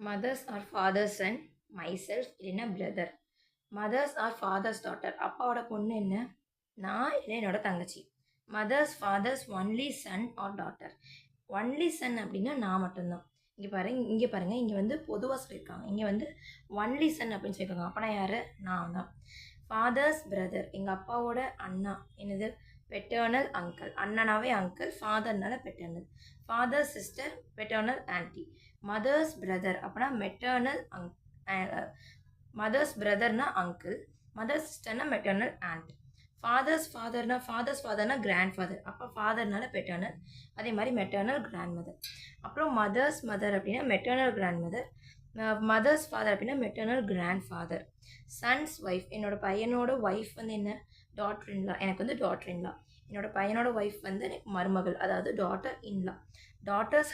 Mothers or father's son, myself இல்லைன்னா brother. Mother's or father's daughter. அப்பாவோட பொண்ணு என்ன? நான் இல்லை என்னோட தங்கச்சி. Mother's father's only son or daughter. Only son அப்படின்னா நான் மட்டும்தான். இங்கே பாருங்கள், இங்கே வந்து பொதுவாக சொல்லியிருக்காங்க. இங்கே வந்து ஒன்லி சன் அப்படின்னு சொல்லியிருக்காங்க. அப்போ நான் யார்? நான் தான். ஃபாதர்ஸ் பிரதர், எங்கள் அப்பாவோட அண்ணா. என்னது? Paternal uncle. அண்ணனாவே அங்கிள், ஃபாதர்னால paternal. Father sister, paternal aunty. Mother's brother அப்படின்னா மெட்டர்னல் மதர்ஸ் பிரதர்னா அங்கிள், மதர்ஸ் சிஸ்டர்னா மெட்டர்னல் ஆண்ட். ஃபாதர்ஸ் ஃபாதர்னா கிராண்ட் ஃபாதர். அப்போ ஃபாதர்னால பெட்டர்னல், அதே மாதிரி மெட்டர்னல் கிராண்ட் மதர். அப்புறம் மதர்ஸ் மதர் அப்படின்னா maternal grandmother. Mother's father அப்படின்னா maternal grandfather. Son's wife, என்னோட பையனோட ஒய்ஃப் வந்து என்ன? Daughter in law. எனக்கு வந்து டாட்டர் இன்லா. என்னோட பையனோட ஒய்ஃப் வந்து எனக்கு மருமகள், அதாவது டாட்டர் இன்லா. டாட்டர்ஸ்